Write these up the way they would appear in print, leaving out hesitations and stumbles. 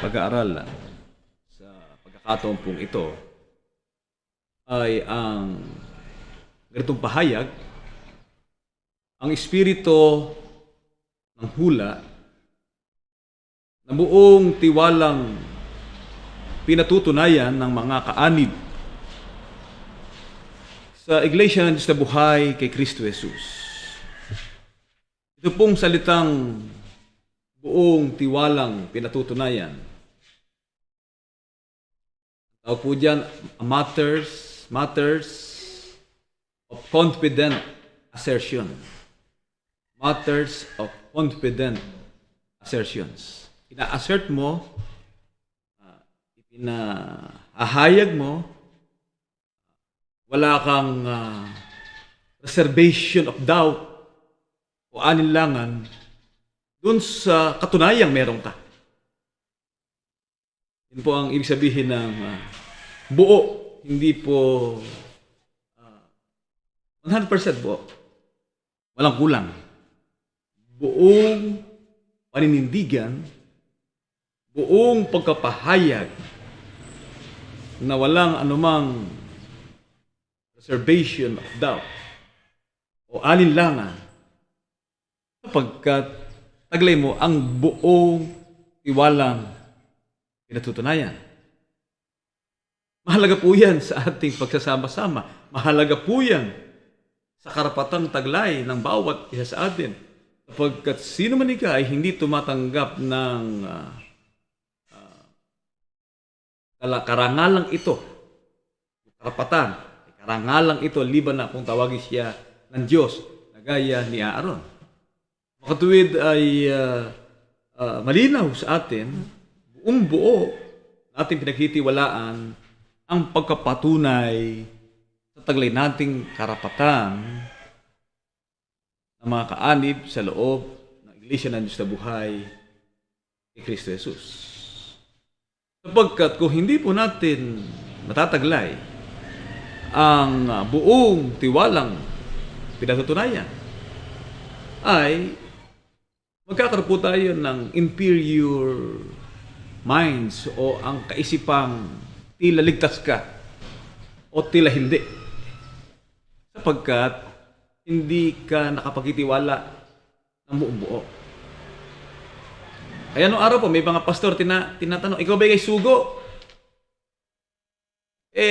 pag-aaral sa pagkakataon pong ito ay ang ganitong pahayag, ang espiritu ng hula na buong tiwalang pinatutunayan ng mga kaanib sa Iglesia ng Diyos na Buhay kay Kristo Jesus. Ito pong salitang buong tiwalang pinatutunayan. Tawag po dyan, matters of confident assertion. Matters of confident assertions. Ina-assert mo, ipinahayag mo, wala kang reservation of doubt o alinlangan dun sa katunayang meron ka. Yun po ang ibig sabihin ng buo, hindi po 100% buo. Walang kulang. Buong paninindigan, buong pagkapahayag na walang anumang reservation of doubt o alinlangan sapagkat taglay mo ang buong tiwalang pinatutunayan. Mahalaga po yan sa ating pagsasama-sama. Mahalaga po yan sa karapatang taglay ng bawat isa sa atin. Sapagkat sino man ika ay hindi tumatanggap ng karangalang ito, karapatan, karangalang ito, liban na kung tawagin siya ng Diyos na gaya ni Aaron. Makatuwid ay malinaw sa atin, buong buo natin pinagtitiwalaan ang pagkapatunay sa taglay nating karapatan ng mga kaanib sa loob ng Iglesia ng Diyos na Buhay kay Kristo Jesus. Sapagkat kung hindi po natin matataglay ang buong tiwalang pinatutunayan, ay magkakaroon po tayo ng inferior minds o ang kaisipang tila ligtas ka o tila hindi. Sapagkat hindi ka nakapagtitiwala ng buong buo. Kaya noong araw po, may mga pastor tinatanong, ikaw ba kay sugo?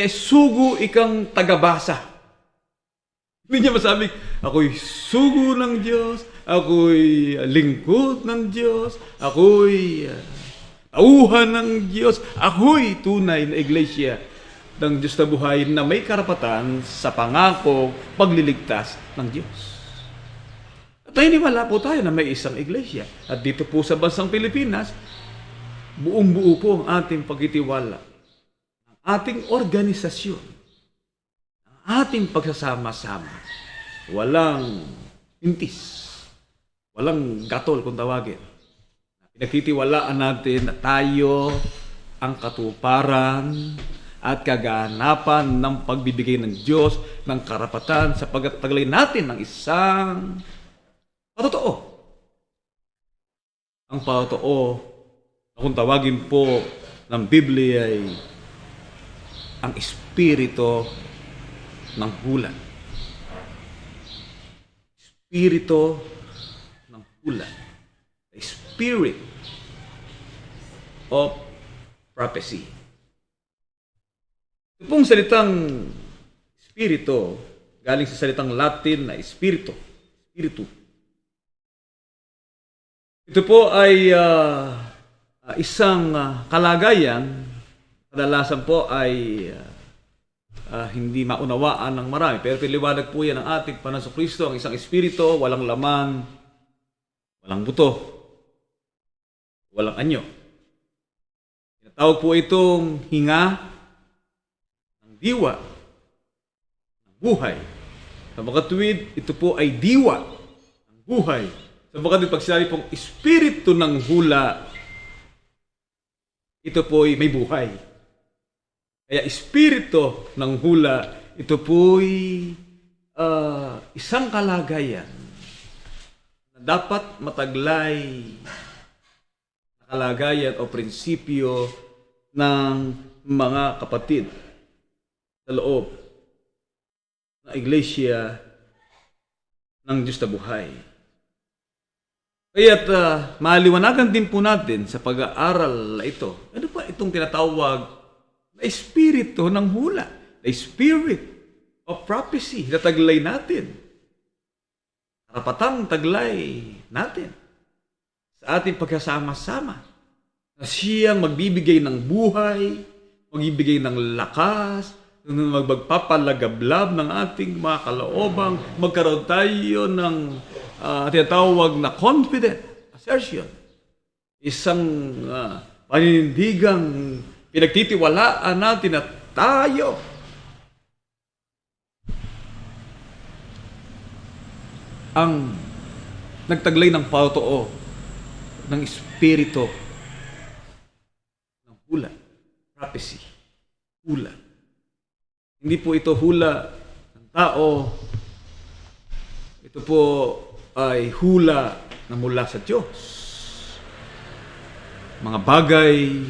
Sugo ikang tagabasa. Hindi niya masabing, ako'y sugo ng Diyos, ako'y lingkod ng Diyos, ako'y tauhan ng Diyos, ako'y tunay na iglesia ng Diyos na Buhay na may karapatan sa pangako pagliligtas ng Diyos. At naniniwala po tayo na may isang iglesia. At dito po sa bansang Pilipinas, buong-buo po ang ating pagtitiwala, ang ating organisasyon, ang ating pagsasama-sama. Walang intis, walang gatol kung tawagin. Pinagtitiwalaan natin na tayo ang katuparan at kaganapan ng pagbibigay ng Diyos ng karapatan sa pagtaglay natin ng isang patotoo. Ang patotoo na kung tawagin po ng Biblia ay ang espiritu ng hula. Espiritu ng hula. The spirit of prophecy. Ito pong salitang espiritu, galing sa salitang Latin na espiritu. Espiritu. Ito po ay isang kalagayan, kadalasan po ay hindi maunawaan ng marami. Pero piliwanag po yan ng ating Panginoon Kristo, ang isang espiritu, walang laman, walang buto, walang anyo. Tinatawag po itong hinga ng diwa, ng buhay. Sa makatuwid, ito po ay diwa ng buhay. Sa makatuwid, pag sinabi pong espiritu ng hula, ito po ay may buhay. Kaya espiritu ng hula, ito po ay isang kalagayan na dapat mataglay na kalagayan o prinsipyo ng mga kapatid sa loob ng iglesia ng Diyos na buhay. Kaya't maliwanagan din po natin sa pag-aaral na ito, ano pa itong tinatawag na espiritu ng hula, the spirit of prophecy na taglay natin, karapatang taglay natin sa ating pagkasama-sama, na siyang magbibigay ng buhay, magbibigay ng lakas, magpapalagablab ng ating mga kaloobang, magkaroon tayo ng tinatawag na confident assertion. Isang paninindigang pinagtitiwalaan natin na tayo ang nagtaglay ng patotoo ng espiritu ng hula, prophecy, hula. Hindi po ito hula ng tao, ito po ay hula na mula sa Diyos. Mga bagay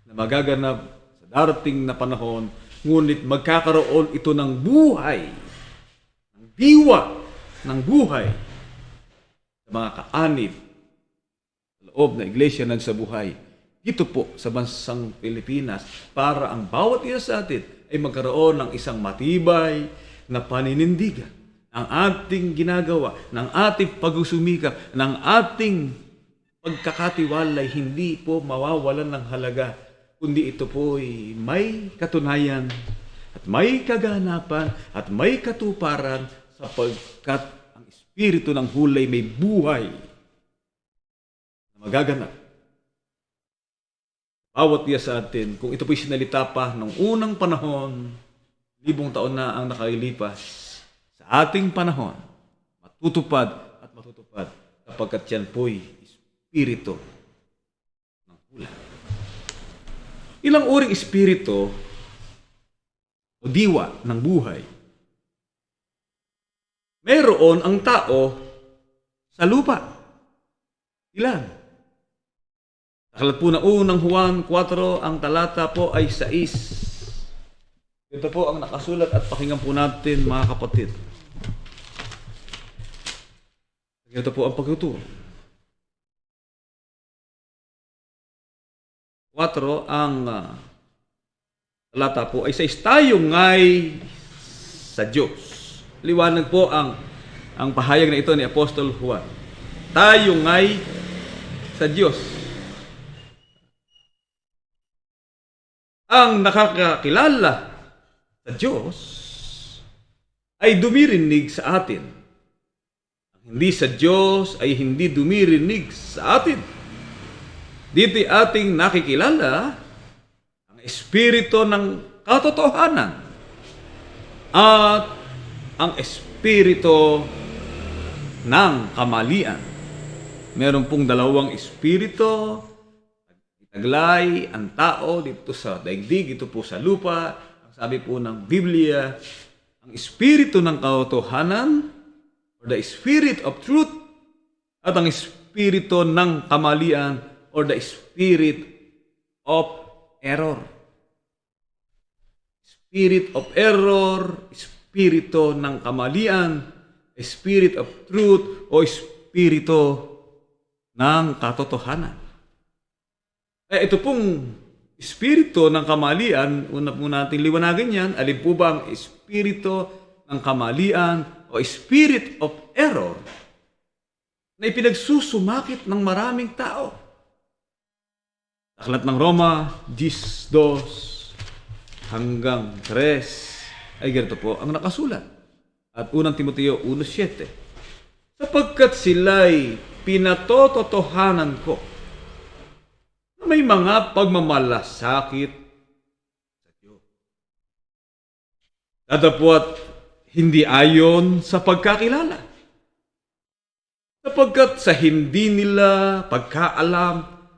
na magaganap sa darating na panahon, ngunit magkakaroon ito ng buhay, ng diwa ng buhay sa mga kaanib sa loob na iglesia ng sa buhay. Dito po sa bansang Pilipinas, para ang bawat isa sa atin ay magkaroon ng isang matibay na paninindigan ng ating ginagawa, ng ating pagsusumikap, ng ating pagkakatiwalay, hindi po mawawalan ng halaga, kundi ito po ay may katunayan at may kaganapan at may katuparan sapagkat ang espiritu ng hulay may buhay na magaganap. Bawat isa sa atin, kung ito po'y sinalita pa noong unang panahon, libong taon na ang nakalipas, sa ating panahon, matutupad at matutupad kapagkat yan po'y espiritu ng hula. Ilang uring espiritu o diwa ng buhay meron ang tao sa lupa. Ilan? Aklat po na unang Juan 4, ang talata po ay 6. Ito po ang nakasulat at pakinggan po natin mga kapatid. Ito po ang pagtuturo. 4, ang talata po ay 6. Tayo nga'y sa Diyos. Liwanag po ang pahayag na ito ni Apostol Juan. Tayo nga'y sa Diyos. Ang nakakakilala sa Diyos ay dumirinig sa atin. Ang hindi sa Diyos ay hindi dumirinig sa atin. Dito ating nakikilala ang espiritu ng katotohanan at ang espiritu ng kamalian. Meron pong dalawang espiritu, taglay ang tao dito sa daigdig, ito po sa lupa. Ang sabi po ng Biblia, ang espiritu ng katotohanan or the spirit of truth at ang espiritu ng kamalian or the spirit of error. Spirit of error, espiritu ng kamalian, spirit of truth o espiritu ng katotohanan. Ito pong espiritu ng kamalian, una po natin liwanagin yan, alin po ba ang espiritu ng kamalian o spirit of error na ipinagsusumakit ng maraming tao? Aklat ng Roma 10:2 hanggang 3 ay ganito po ang nakasulat. At unang Timoteo 1:7. Sapagkat sila'y pinatototohanan ko na may mga pagmamalasakit sa Diyos. Datapwat hindi ayon sa pagkakilala. Sapagkat sa hindi nila pagkaalam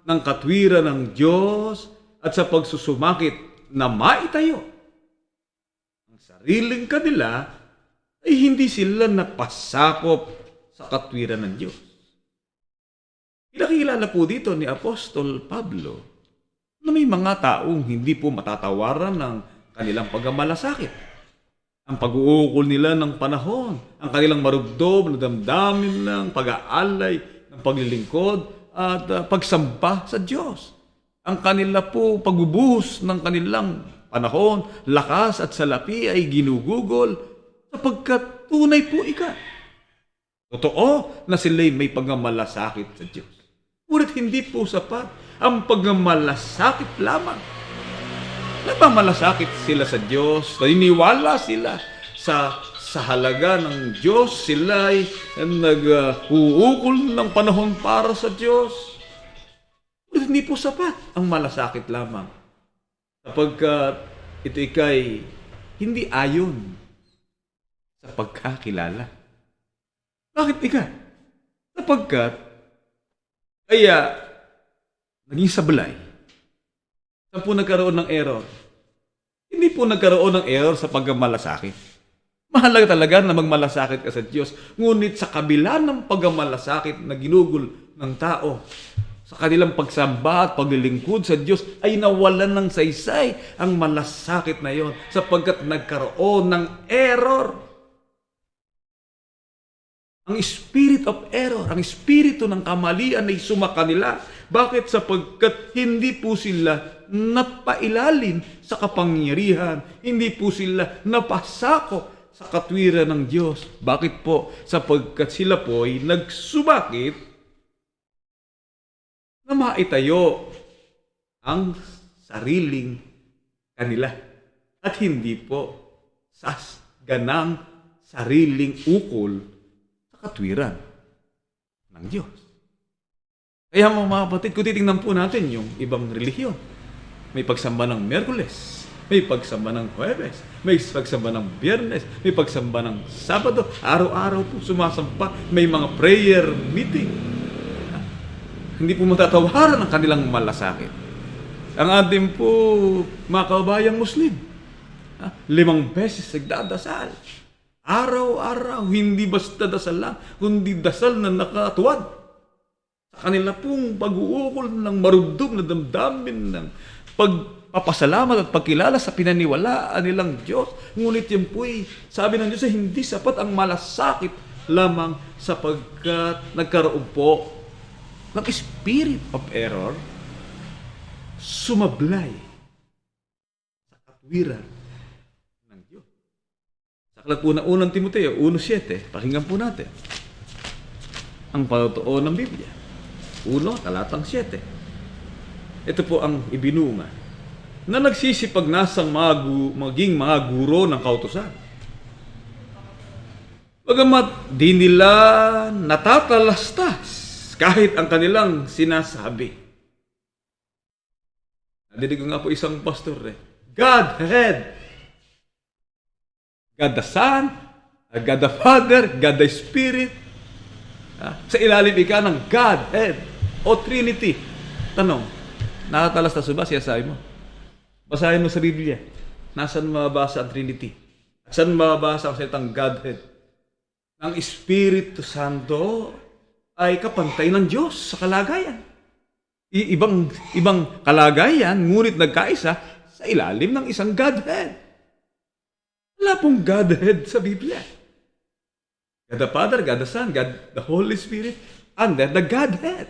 ng katwiran ng Diyos at sa pagsusumakit na maitayo ang sariling kanila, ay hindi sila napasakop sa katwiran ng Diyos. Kinakilala po dito ni Apostol Pablo na may mga taong hindi po matatawaran ng kanilang pagmamalasakit. Ang pag-uukol nila ng panahon, ang kanilang marubdob na damdamin ng pag-aalay, ng paglilingkod at pagsamba sa Diyos. Ang kanila po pagbubuhos ng kanilang panahon, lakas at salapi ay ginugugol sapagkat tunay po ika. Totoo na sila'y may pagmamalasakit sa Diyos. Ngunit hindi po sapat ang pagmamalasakit lamang. Nagmamalasakit sila sa Diyos, naniniwala sila sa halaga ng Diyos, sila ay nag-uukol ng panahon para sa Diyos. Ngunit hindi po sapat ang malasakit lamang. Sapagkat ito ikay hindi ayon sa pagkakilala. Bakit ika? Sapagkat kaya naging sablay. Saan po nagkaroon ng error? Hindi po nagkaroon ng error sa pagmamalasakit. Mahalaga talaga na magmalasakit ka sa Diyos. Ngunit sa kabila ng pagmamalasakit na ginugol ng tao, sa kanilang pagsamba at paglilingkod sa Diyos, ay nawalan ng saysay ang malasakit na yon sapagkat nagkaroon ng error. Ang spirit of error, ang espiritu ng kamalian ay sumaka nila. Bakit? Sapagkat hindi po sila napailalim sa kapangyarihan. Hindi po sila napasako sa katwiran ng Diyos. Bakit po? Sapagkat sila po ay nagsubakit na maitayo ang sariling kanila. At hindi po sa ganang sariling ukol katwiran ng Diyos. Kaya mga kapatid, kung titingnan po natin yung ibang relihiyon, may pagsamba ng Miyerkules, may pagsamba ng Huwebes, may pagsamba ng Biyernes, may pagsamba ng Sabado, araw-araw po sumasampa, may mga prayer meeting. Hindi po matatawaran ang kanilang malasakit. Ang ating po mga kababayang Muslim, 5 beses nagdadasal. Araw-araw, hindi basta dasal lang, kundi dasal na nakatuwad. Sa kanila pong pag-uukol ng marubdob na damdamin ng pagpapasalamat at pagkilala sa pinaniwalaan nilang Diyos. Ngunit yan po'y, sabi ng Diyos, hindi sapat ang malasakit lamang sapagkat nagkaroon po ng spirit of error, sumablay sa katwiran. Aklat po na unang Timoteo, 1:7. Pakinggan po natin. Ang patotoo ng Biblia. 1, talatang 7. Ito po ang ibinunga na nagsisipag nasang maging mga guro ng kautusan. Bagamat di nila natatalastas kahit ang kanilang sinasabi. Nadinig ko nga po isang pastor Godhead. God the Son, God the Father, God the Spirit. Sa ilalim ika ng Godhead o Trinity. Tanong, nakatalastas ba siya sabi mo? Basahin mo sa Biblia. Nasaan mababasa ang Trinity? Saan mababasa ang salitang Godhead? Ang Espiritu Santo ay kapantay ng Diyos sa kalagayan. Ibang kalagayan, ngunit nagkaisa sa ilalim ng isang Godhead. Wala pong Godhead sa Biblia. God the Father, God the Son, God the Holy Spirit, under the Godhead.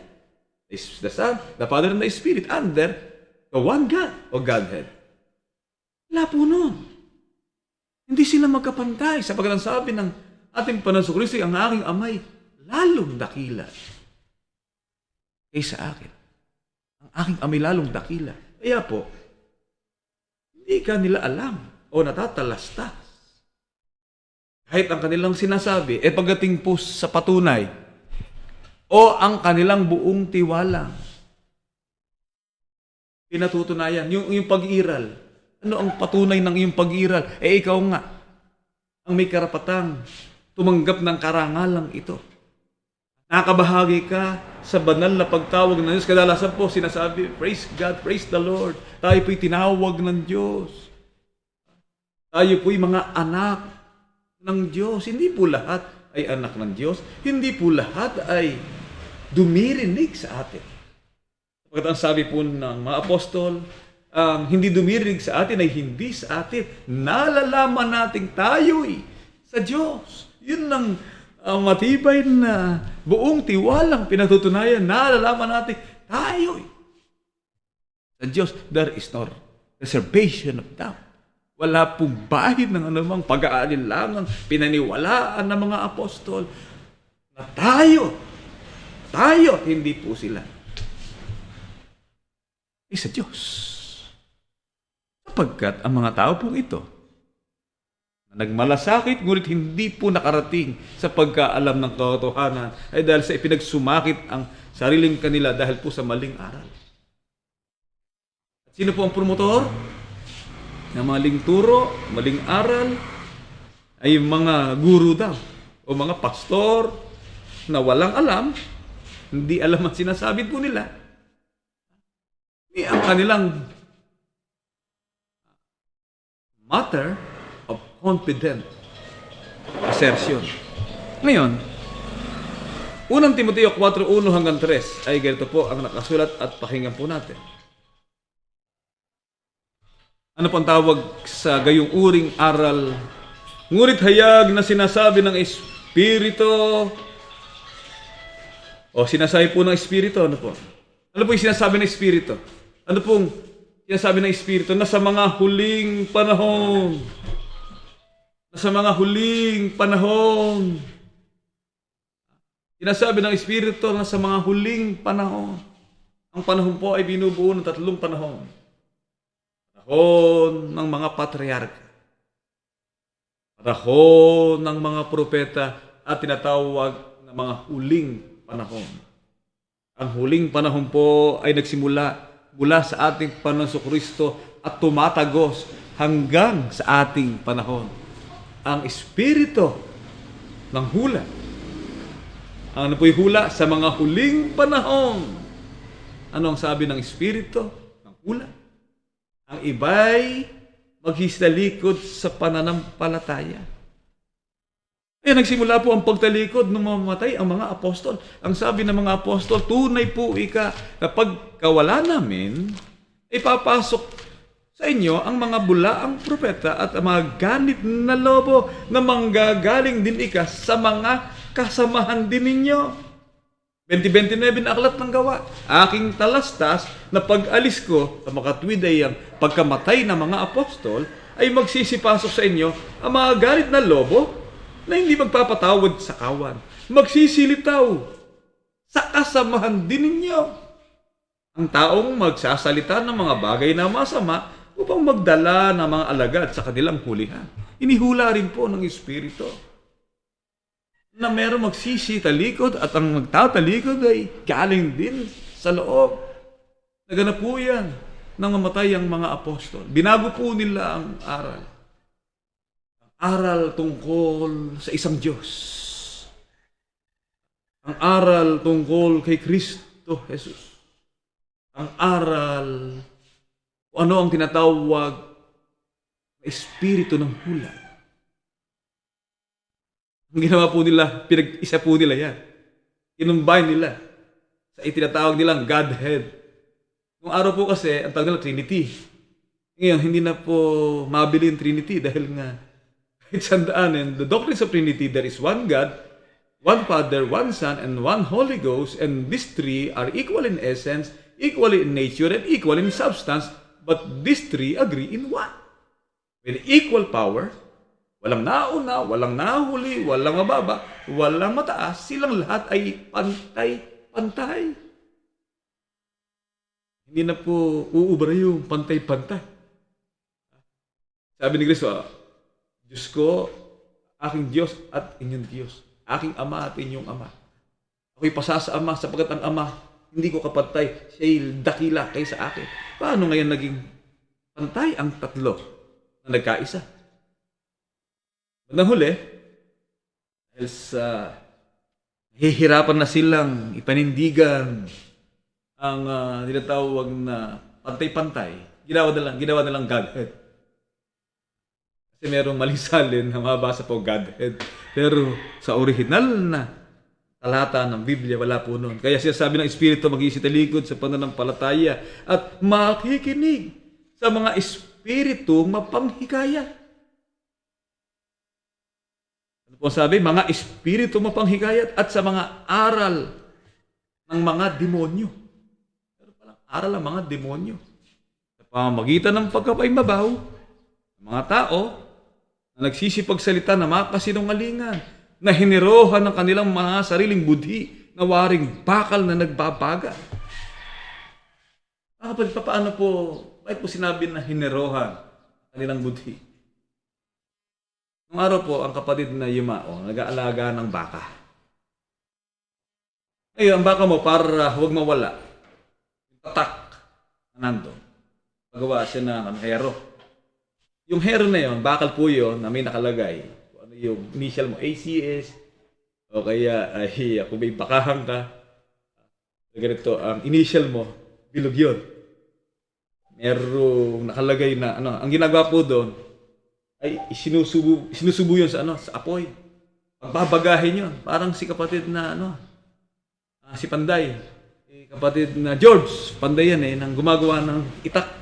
The Son, the Father, and the Spirit, under the one God o Godhead. Wala po nun. Hindi sila magkapantay. Sapagkat ang sabi ng ating Panginoon Kristo, ang aking amay, lalong dakila kaysa akin. Ang aking amay lalong dakila. Kaya po, hindi ka nila alam o natatalastas. Kahit ang kanilang sinasabi, pagdating po sa patunay, o ang kanilang buong tiwala, pinatutunayan, yung pag-iral. Ano ang patunay ng iyong pag-iral? Ikaw nga, ang may karapatang tumanggap ng karangalang ito. Nakabahagi ka sa banal na pagtawag ng Diyos. Kadalasan po sinasabi, praise God, praise the Lord. Tayo po'y tinawag ng Diyos. Tayo po'y mga anak ng Diyos. Hindi po lahat ay anak ng Diyos. Hindi po lahat ay dumirinig sa atin. Pagkat ang sabi po ng mga apostol, ang hindi dumirinig sa atin ay hindi sa atin. Nalalaman nating tayo'y sa Diyos. Yun ang matibay na buong tiwalang pinatutunayan. Nalalaman natin tayo'y sa Diyos. There is no reservation of doubt. Wala pong bahid ng anumang pag-aalinlangang pinaniwalaan ng mga apostol na tayo, hindi po sila ay sa Diyos. Sapagkat ang mga tao pong ito na nagmalasakit ngunit hindi po nakarating sa pagkaalam ng katotohanan ay dahil sa ipinagsumakit ang sariling kanila dahil po sa maling aral. At sino po ang promotor ng maling turo, maling aral? Ay mga guru daw o mga pastor na walang alam, hindi alam ang sinasabi po nila. Ang kanilang matter of confident assertion. Ngayon, unang Timoteo 4:1 hanggang 3 ay ganito po ang nakasulat at pakinggan po natin. Ano pang tawag sa gayong uring aral? Ngunit hayag na sinasabi ng Espiritu, o sinasabi po ng Espiritu, ano po? Ano po yung sinasabi ng Espiritu? Ano pong sinasabi ng Espiritu? Na sa mga huling panahon. Sinasabi ng Espiritu na sa mga huling panahon. Ang panahon po ay binubuo ng 3 panahon. Panahon ng mga patriarka. Panahon ng mga propeta at tinatawag na mga huling panahon. Ang huling panahon po ay nagsimula mula sa ating Panginoong Kristo at tumatagos hanggang sa ating panahon. Ang espiritu ng hula. Ano po yung hula? Sa mga huling panahon. Ano ang sabi ng espiritu ng hula? Ang iba'y maghisalikod sa pananampalataya. Kaya nagsimula po ang pagtalikod nung mamamatay ang mga apostol. Ang sabi ng mga apostol, tunay po ika, kapag kawala namin, ipapasok sa inyo ang mga bulaang propeta at ang mga ganit na lobo na manggagaling din ika sa mga kasamahan din ninyo. 20:29 na aklat ng gawa. Aking talastas na pag-alis ko sa makatwid ay ang pagkamatay ng mga apostol ay magsisipasok sa inyo ang mga ganit na lobo na hindi magpapatawad sa kawan. Magsisilitaw sa kasamahan din ninyo. Ang taong magsasalita ng mga bagay na masama upang magdala ng mga alagad sa kanilang hulihan. Inihula rin po ng Espiritu na meron magsisitalikod at ang magtatalikod ay galing din sa loob. Naganap po yan nang mamatay ang mga apostol. Binago po nila ang aral. Aral tungkol sa isang Diyos. Ang aral tungkol kay Kristo Jesus. Ang aral kung ano ang tinatawag na espiritu ng hula. Ang ginawa po nila, pinag-isa po nila yan. Inumbay nila sa itinatawag nilang Godhead. Nung araw po kasi, ang tawag nila Trinity. Ngayon, hindi na po mabili yung Trinity dahil nga sandaan, and the doctrines of Trinity, there is one God, one Father, one Son, and one Holy Ghost, and these three are equal in essence, equal in nature, and equal in substance, but these three agree in one. With equal power, walang nauna, walang nahuli, walang mababa, walang mataas, silang lahat ay pantay-pantay. Hindi na po uubra yung pantay-pantay. Sabi ni Kristo, Diyos ko, aking Diyos at inyong Diyos. Aking Ama at inyong Ama. Ako'y pasa sa Ama sapagkat ang Ama, hindi ko kapantay. Siya'y dakila kaysa akin. Paano ngayon naging pantay ang tatlo na nagkaisa? Bandang huli, dahil sa hihirapan na silang ipanindigan ang tinatawag na pantay-pantay, ginawa na lang Godhead. Kasi merong maling salin na mabasa po Godhead. Pero sa original na talata ng Biblia, wala po noon. Kaya siya sabi ng Espiritu, mag-iisitalikod sa pananampalataya at makikinig sa mga Espiritu mapanghikayat. Ano po sabi? Mga Espiritu mapanghikayat at sa mga aral ng mga demonyo. Pero palang aral ng mga demonyo. Sa pamamagitan ng pagkapaimabaw, ng mga tao na nagsisipagsalita na makasinungalingan, na hinirohan ng kanilang mga sariling budhi na waring bakal na nagbabaga. Kapag paano po, bakit po sinabi na hinirohan ang kanilang budhi? Nung araw po, ang kapatid na Yumao, nag-aalaga ng baka. Ngayon, ang baka mo, para huwag mawala, yung tatak na nandun. Pagawa siya ng hero. Yung hero na yun, bakal po yun, na may nakalagay, yung initial mo, ACS, o kaya kung may bakahan ka, ganito, ang initial mo, bilog yun. Merong nakalagay na, ang ginagawa po doon, ay sinusubo yun sa, sa apoy. Pagbabagahin yun, parang si kapatid na, si Panday, kapatid na George, Panday yan nang gumagawa ng itak.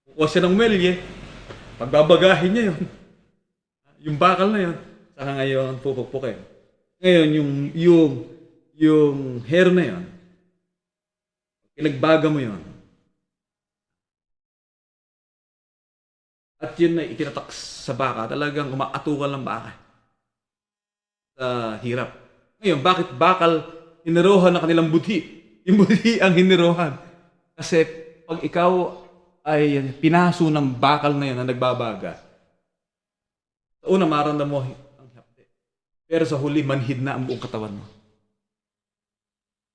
Kukuha siya ng melye, pagbabagahin niya yun. Yung bakal na yun, saka ngayon pupukpukin. Ngayon, yung hair na yun, pinagbaga mo yun. At yun na itinatak sa baka, talagang umaatukan ng baka. Sa hirap. Ngayon, bakit bakal hinirohan ng kanilang budhi? Yung budhi ang hinirohan. Kasi pag ikaw ay pinaso ng bakal na yun na nagbabaga, sa una, maramdam mo ang hapde. Pero sa huli, manhid na ang buong katawan mo.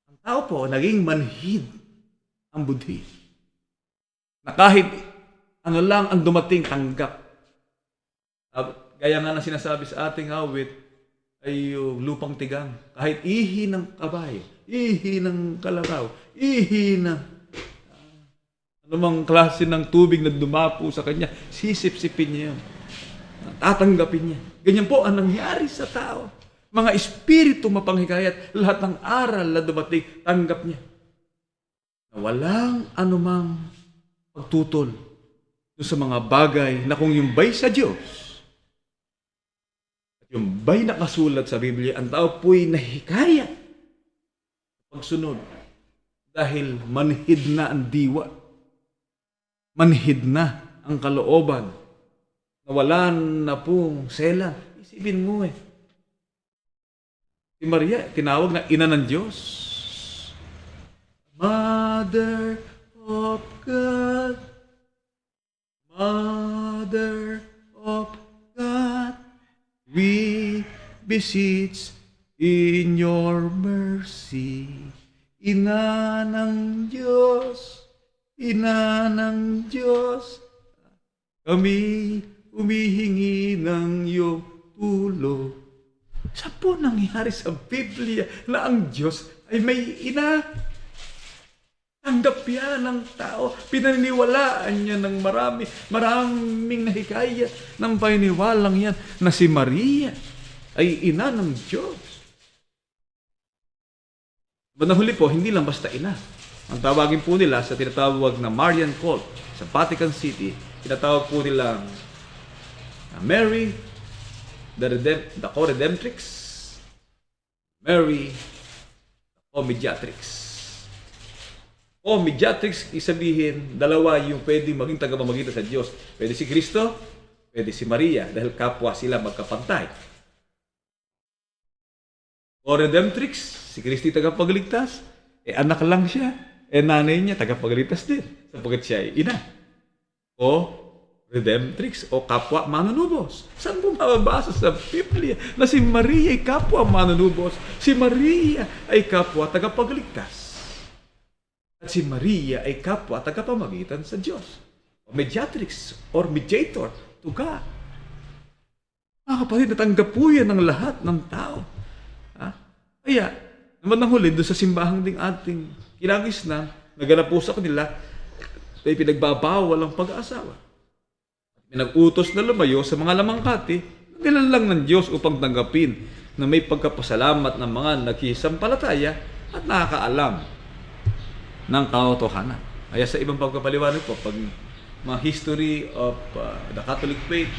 Ang tao po, naging manhid ang budhi. Na kahit ano lang ang dumating, tanggap. Gaya nga na sinasabi sa ating awit, ay yung lupang tigang. Kahit ihi ng kabayo, ihi ng kalaraw, ihi ng anumang klase ng tubig na dumapo sa kanya, sisip-sipin niya yun. Tatanggapin niya. Ganyan po ang nangyari sa tao. Mga espiritu mapanghikayat, lahat ng aral na dumating, tanggap niya. Na walang anumang pagtutol sa mga bagay na kung yung bay sa Diyos, at yung bay nakasulat sa Biblia, ang tao po'y nahikayat pagsunod dahil manhid na ang diwa. Manhid na ang kalooban. Nawalan na pong sela. Isipin mo Si Maria, tinawag na ina ng Diyos. Mother of God. Mother of God. We beseech in your mercy. Ina ng Diyos. Ina ng Diyos. Kami humihingi ng iyong tulong. Saan po nangyari sa Biblia na ang Diyos ay may ina? Tanggap yan ng tao. Pinaniniwalaan niya ng maraming nahikayat ng paniniwalang yan na si Maria ay ina ng Diyos. Banahuli po, hindi lang basta ina. Ang tawagin po nila sa tinatawag na Marian cult sa Vatican City, tinatawag po nilang Mary, the co-redemptrix, Mary, the co-mediatrix. Co-mediatrix, isabihin, dalawa yung pwedeng maging tagapamagitan sa Diyos. Pwede si Kristo, pwede si Maria, dahil kapwa sila magkapantay. Co-redemptrix, si Kristo tagapagligtas, anak lang siya, nanay niya tagapagligtas din, sapagkat siya ay ina. O redemptrix o kapwa manunubos. Saan po mababasa sa Biblia na si Maria ay kapwa manunubos? Si Maria ay kapwa tagapagligtas. At si Maria ay kapwa tagapamagitan sa Diyos. O mediatrix or mediator to God. Mga kapatid, natanggap po yan ng lahat ng tao. Kaya, naman ng huli, doon sa simbahang ding ating kinagisnan, naganap po sa kanila, ay pinagbabawal ang pag-aasawa. Pinag-utos na lumayo sa mga lamangkati, nilalang ng Diyos upang tanggapin na may pagkapasalamat ng mga nagsisampalataya at nakakaalam ng katotohanan. Kaya sa ibang pagpapaliwanag po, pag mga history of the Catholic faith,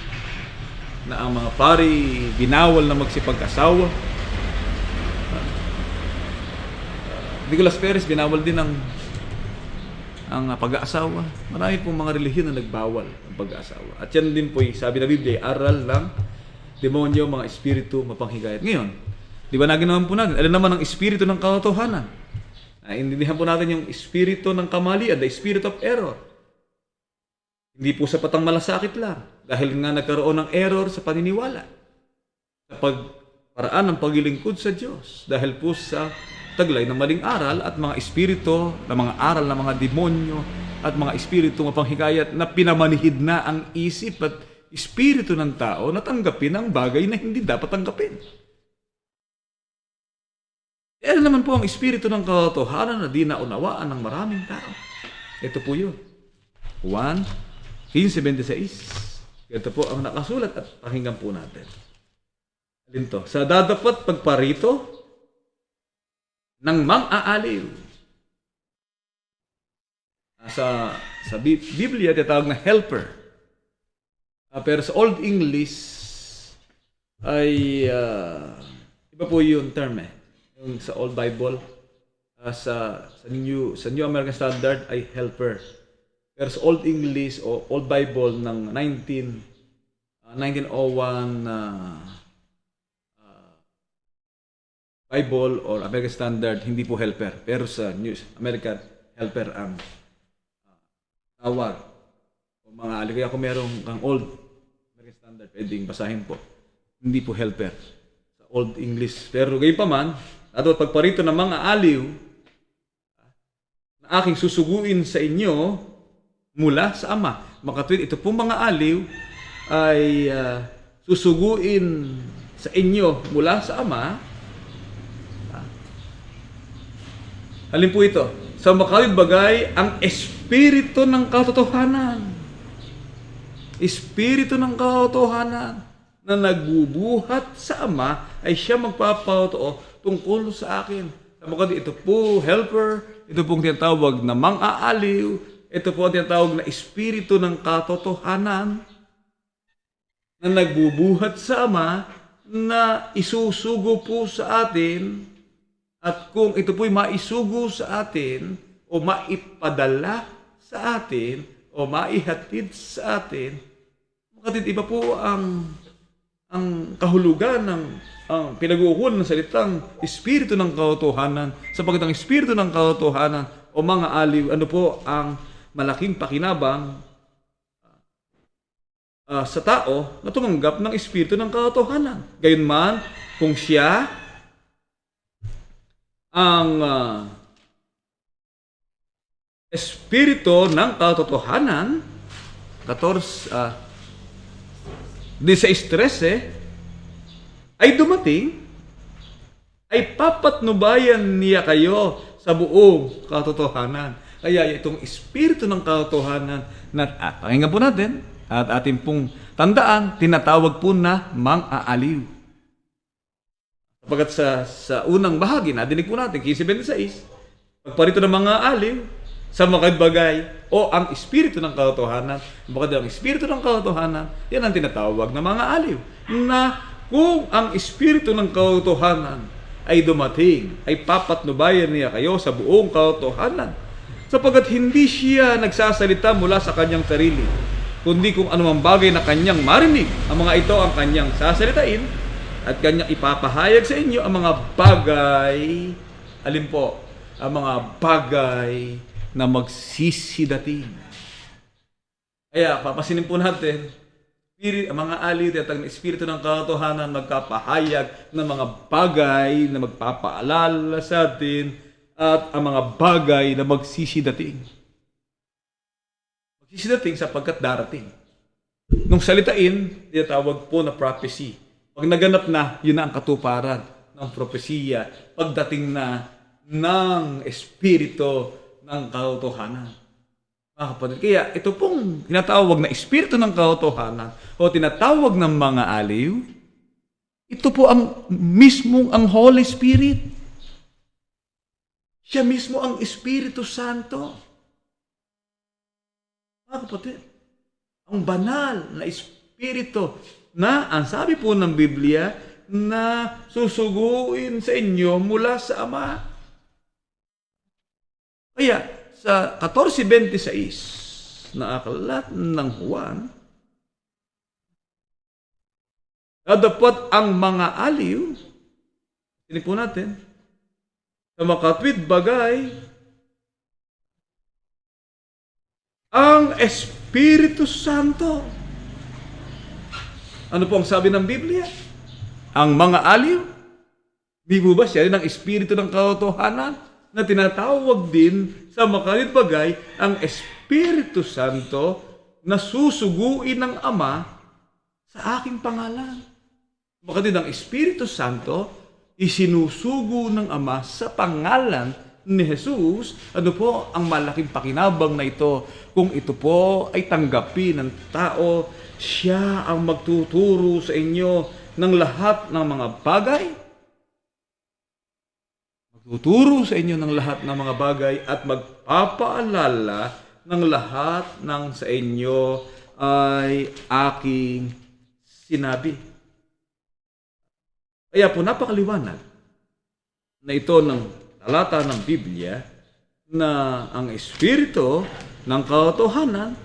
na ang mga pari binawal na magsipag-asawa. Nicolas Perez, binawal din ang pag-aasawa. Marami pong mga relihiyon na nagbawal ang pag-aasawa. At yan din po, sabi na Biblia, aral ng demonyo, mga espiritu, mapanghigayat. Ngayon, di ba naginawan po natin? Alam naman ang espiritu ng katotohanan. Intindihan po natin yung espiritu ng kamalian, the spirit of error. Hindi po sapat ang malasakit lang. Dahil nga nagkaroon ng error sa paniniwala. Sa paraan ng paglilingkod sa Diyos. Dahil po sa taglay ng maling aral at mga espiritu, na mga aral ng mga demonyo at mga espiritu mapanghikayat na pinamanihid na ang isip at espiritu ng tao na tanggapin ang bagay na hindi dapat tanggapin. Yan naman po ang espiritu ng katotohanan na di naunawaan ng maraming tao. Ito po yun. 1:15-26. Ito po ang nakasulat at pakinggan po natin. Alin to? Sa dadapat pagparito ng mang-aaliw. Sa Biblia, tinatawag na helper. Pero sa Old English ay iba po yung term eh. Yung sa Old Bible, sa New American Standard ay helper. Pero sa Old English o Old Bible ng 1901 Bible or American Standard, hindi po helper. Pero sa New American, helper ang tawag. O mga aligaya kung merong kang Old American Standard, pwedeng basahin po. Hindi po helper sa Old English. Pero gayon pa man, dapat pagparito ng mga aliw na aking susuguin sa inyo mula sa Ama. Makatwid, ito pong mga aliw ay susuguin sa inyo mula sa Ama. Halin po ito, sa makawid bagay ang espiritu ng katotohanan. Espiritu ng katotohanan na nagbubuhat sa Ama ay siya magpapatotoo tungkol sa akin. Sa makawid, ito po helper, ito pong tinatawag na mang-aaliw. Ito po ang tinatawag na espiritu ng katotohanan na nagbubuhat sa Ama na isusugo po sa atin. At kung ito po'y maisugo sa atin o maipadala sa atin o maihatid sa atin, makatid iba po ang kahulugan ng ang pinag-uukulan ng salitang espiritu ng katotohanan, sapagkat ang espiritu ng katotohanan o mga aliw, ano po ang malaking pakinabang sa tao na tumanggap ng espiritu ng katotohanan. Gayunman, kung siya ang espiritu ng katotohanan, 16:13, ay dumating, ay papatnubayan niya kayo sa buong katotohanan. Kaya itong espiritu ng katotohanan na pakinggan po natin at ating pong tandaan, tinatawag po na mang-aaliw. Sapagkat sa unang bahagi, nadinig po natin, 15:26, pagparito ng mga aliw sa makadbagay o ang espiritu ng katotohanan, bakit ang espiritu ng katotohanan, yan ang tinatawag na mga aliw. Na kung ang espiritu ng katotohanan ay dumating, ay papatnubayan niya kayo sa buong katotohanan. Sapagkat hindi siya nagsasalita mula sa kanyang sarili, kundi kung anumang bagay na kanyang marinig, ang mga ito ang kanyang sasalitain, at kanyang ipapahayag sa inyo ang mga bagay, alin po, ang mga bagay na magsisidating. Kaya, papasinin po natin, ang mga aliw, tinatawag na espiritu ng katotohanan, magkapahayag ng mga bagay na magpapaalala sa atin, at ang mga bagay na magsisidating. Magsisidating sapagkat darating. Nung salitain, tinatawag po na prophecy. Pag naganap na, yun na ang katuparan ng propesiya, pagdating na ng espiritu ng katotohanan. Mga kapatid, kaya ito pong tinatawag na espiritu ng katotohanan o tinatawag ng mga aliw, Ito po ang mismong ang Holy Spirit. Siya mismo ang Espiritu Santo. Mga kapatid, ang banal na Espiritu na, ang sabi po ng Biblia, na susuguin sa inyo mula sa Ama. Kaya, sa 14:26 na aklat ng Juan, dapat ang mga aliw, tinig po natin, sa makatwid bagay, ang Espiritu Santo. Ano po ang sabi ng Biblia? Ang mga aliw, di po ba siya rin ang Espiritu ng katotohanan na tinatawag din sa makatwid bagay ang Espiritu Santo na susuguin ng Ama sa aking pangalan. Makatwid ang Espiritu Santo isinusugo ng Ama sa pangalan ni Jesus. Ano po ang malaking pakinabang na ito? Kung ito po ay tanggapin ng tao, siya ang magtuturo sa inyo ng lahat ng mga bagay. Magtuturo sa inyo ng lahat ng mga bagay at magpapaalala ng lahat ng sa inyo ay aking sinabi. Kaya po napakaliwanag na ito ng talata ng Biblia na ang Espiritu ng katotohanan,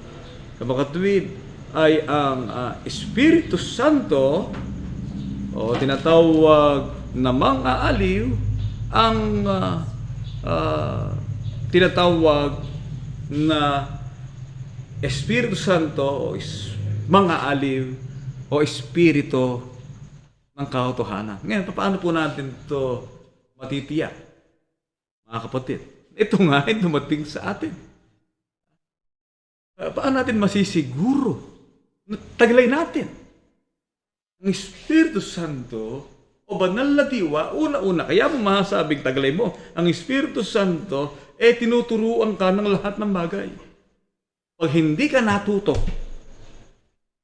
kapakatwid, ay ang Espiritu Santo o tinatawag na mga aliw, ang tinatawag na Espiritu Santo o mga aliw o Espiritu ng katotohanan. Ngayon, paano po natin ito matitiyak? Mga kapatid, ito nga ay dumating sa atin. Paano natin masisiguro? Taglay natin. Ang Espiritu Santo o banal na diwa, una-una, kaya mo masasabing taglay mo, ang Espiritu Santo, tinuturuan ka ng lahat ng bagay. Pag hindi ka natuto,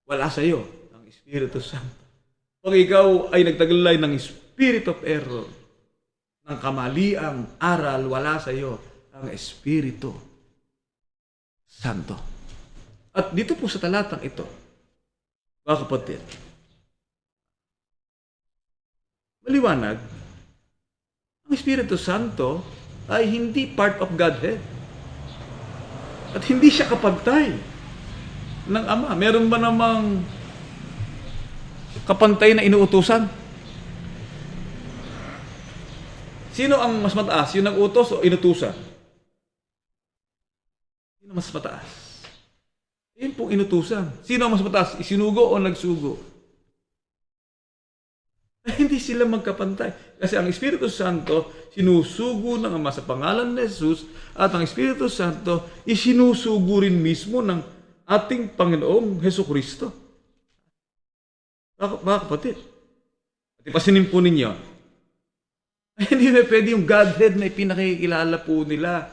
wala sa iyo ang Espiritu Santo. Pag ikaw ay nagtaglay ng spirit of error, ng kamaliang aral, wala sa iyo ang Espiritu Santo. At dito po sa talatang ito, mga kapatid, maliwanag, ang Espiritu Santo ay hindi part of Godhead. At hindi siya kapantay ng Ama. Meron ba namang kapantay na inuutusan? Sino ang mas mataas? Yung nag-utos o inutusan? Sino mas mataas? Yun pong inutusan. Sino ang mas mataas? Isinugo o nagsugo? Hindi sila magkapantay. Kasi ang Espiritu Santo, sinusugo ng Ama sa pangalan ni Jesus, at ang Espiritu Santo, isinusugo rin mismo ng ating Panginoong Hesukristo. Mga kapatid, at ipasinin po ninyo, hindi na pwede yung Godhead na ipinakikilala po nila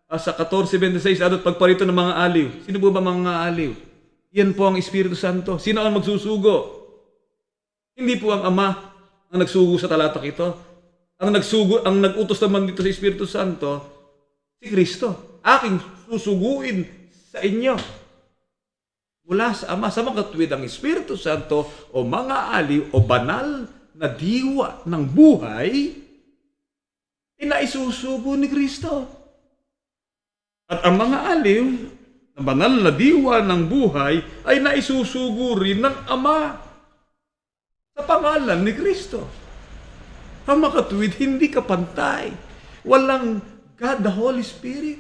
sa 14:26, at pagparito ng mga aliw. Sino po ba mga aliw? Yan po ang Espiritu Santo. Sino ang magsusugo? Hindi po ang Ama ang nagsugo sa talatang ito. Ang nag-utos naman dito sa Espiritu Santo, si Kristo. Aking susuguin sa inyo. Mula sa Ama, sa makatwid ang Espiritu Santo o mga aliw o banal na diwa ng buhay, inaisusugo ni Kristo. At ang mga aliw na banal na diwa ng buhay ay naisusugo rin ng Ama sa pangalan ni Kristo. Ang makatwid, hindi ka pantay. Walang God, the Holy Spirit.